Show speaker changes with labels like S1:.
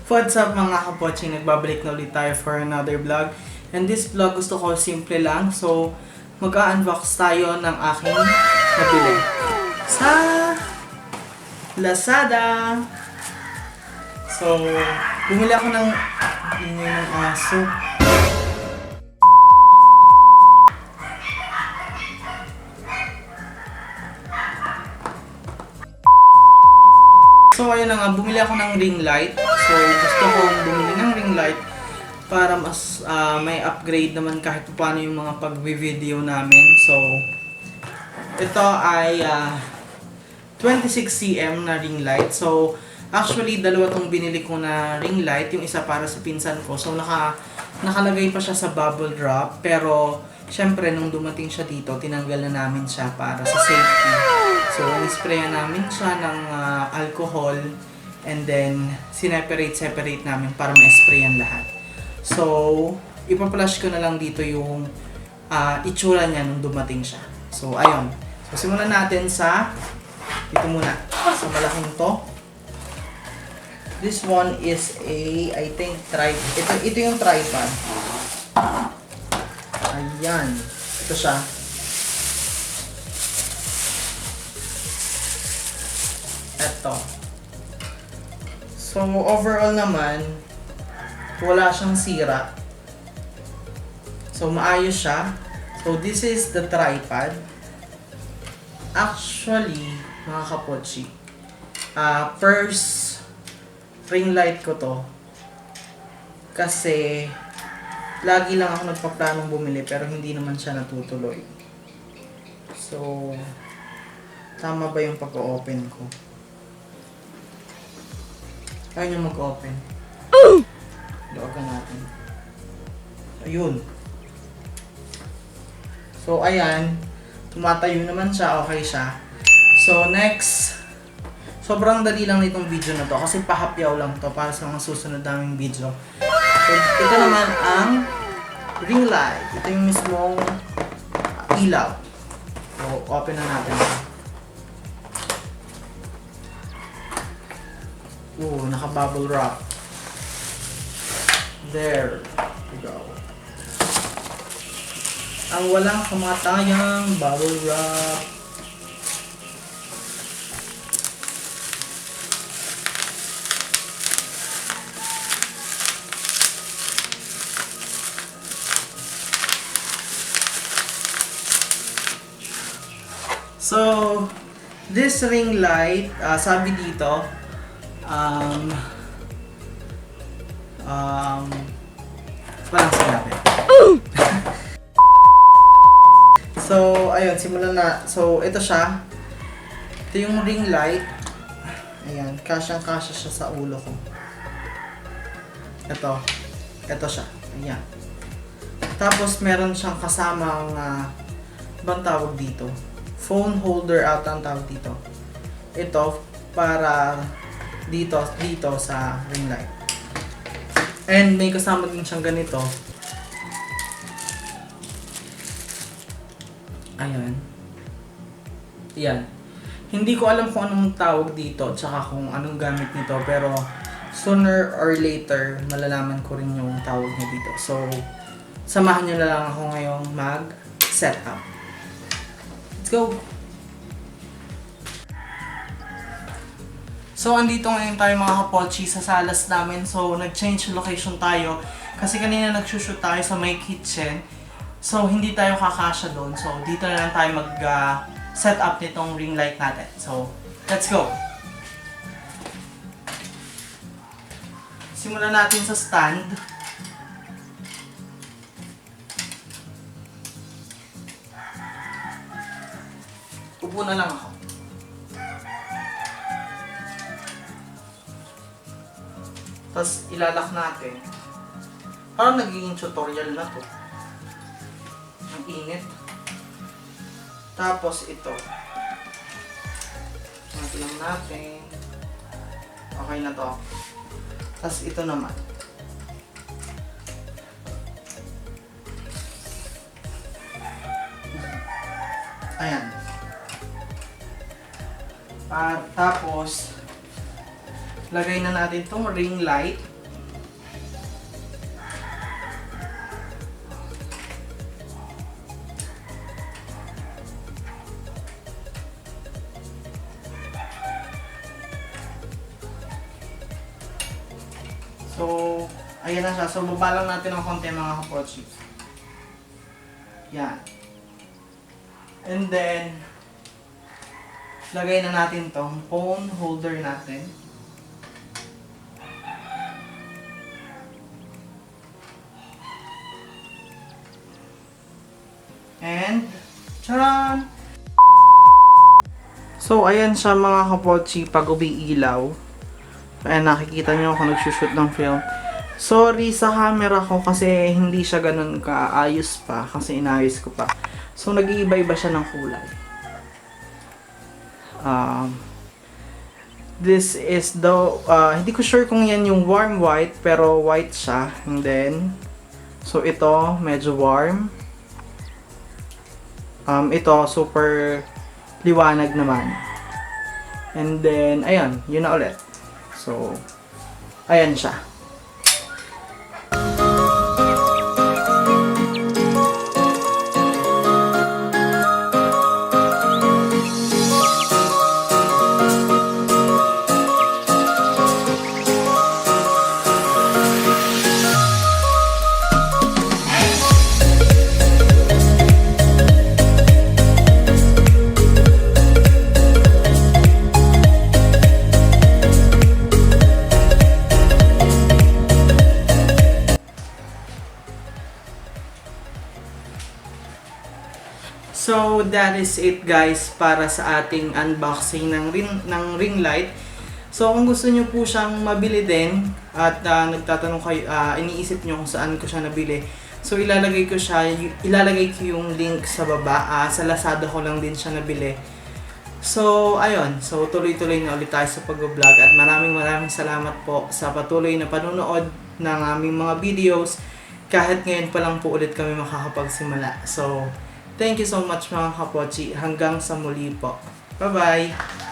S1: What's up mga kapotching? Nagbabalik na ulit tayo for another vlog. And this vlog gusto ko simple lang. So, mag-unbox tayo ng aking nabili sa Lazada. So, bumili ako ng ingay ng aso. So, ayun na nga, bumili ako ng ring light. So, gusto kong bumili ng ring light para mas may upgrade naman kahit paano yung mga pag-video namin. So, ito ay 26cm na ring light. So, actually, dalawa tong binili ko na ring light. Yung isa para sa pinsan ko. So, nakalagay pa siya sa bubble wrap. Pero, syempre, nung dumating siya dito, tinanggal na namin siya para sa safety. So, in-sprayan namin siya ng alcohol and then sineperate namin para ma-sprayan lahat. So, ipa-flash ko na lang dito yung itsura niya nung dumating siya. So, ayun. So, simulan natin sa ito muna. Sa malaking to. This one is I think, ito yung tripod. Ayan. Ito siya. Ito. So, overall naman, wala siyang sira. So, maayos siya. So, this is the tripod. Actually, mga kapotchi, first ring light ko to. Kasi, lagi lang ako nagpaplanong bumili pero hindi naman siya natutuloy. So, tama ba yung pag-open ko? Kaya niya mag-open. Luwagan natin. Ayun. So, ayan. Tumatayo naman siya. Okay siya. So, next. Sobrang dali lang nitong video na to. Kasi pahapyaw lang to para sa mga susunod naming video. So, ito naman ang ring light. Ito yung mismong ilaw. So, open na natin. Naka-bubble wrap. There we go. Ang walang kamatayang bubble wrap. So, this ring light, sabi dito, walang sinabi. So, ayun, simulan na. So, ito siya. Ito yung ring light. Ayan, kasyang-kasya siya sa ulo ko. Ito siya. Ayan. Tapos, meron siyang kasamang, bang tawag dito? Phone holder ata ang tawag dito. Ito, para dito sa ring light. And may kasama din siyang ganito. Ayan. Yan. Hindi ko alam kung anong tawag dito tsaka kung anong gamit nito, pero sooner or later malalaman ko rin yung tawag niya dito. So, samahan niyo na lang ako ngayong mag-set up. Let's go! So, andito ngayon tayo mga kapotchi sa salas namin. So, nag-change location tayo. Kasi kanina nag-shoot tayo sa may kitchen. So, hindi tayo kakasya doon. So, dito na lang tayo mag-set up nitong ring light natin. So, let's go! Simulan natin sa stand. Upo na lang ako. Tapos ilalak natin. Parang nagiging tutorial na to. Ang init. Tapos ito. Ito lang natin. Okay na to. Tapos ito naman. Ayan. Tapos, lagay na natin itong ring light. So, ayan na siya. So, baba lang natin ng konti mga kapotchi. Yan. And then, lagay na natin tong phone holder natin. And, charan! So, ayan siya mga kapotchi pag umiilaw. Ayan, nakikita nyo ako nagsushoot ng film. Sorry sa camera ko kasi hindi siya ganun kaayos pa kasi inayos ko pa. So, nag-iiba-iba siya ng kulay. This is the, hindi ko sure kung yan yung warm white, pero white siya. And then, so ito, medyo warm. Ito, super liwanag naman. And then, ayan, yun na ulit. So, ayan siya. So, that is it guys para sa ating unboxing ng ring light. So, kung gusto nyo po siyang mabili din at nagtatanong kayo, iniisip nyo kung saan ko siya nabili. So, ilalagay ko yung link sa baba. Sa Lazada ko lang din siya nabili. So, ayun. So, tuloy-tuloy na ulit tayo sa pag-vlog at maraming salamat po sa patuloy na panonood ng aming mga videos. Kahit ngayon pa lang po ulit kami makakapagsimula. So, thank you so much mga kapotchi. Hanggang sa muli po. Bye-bye!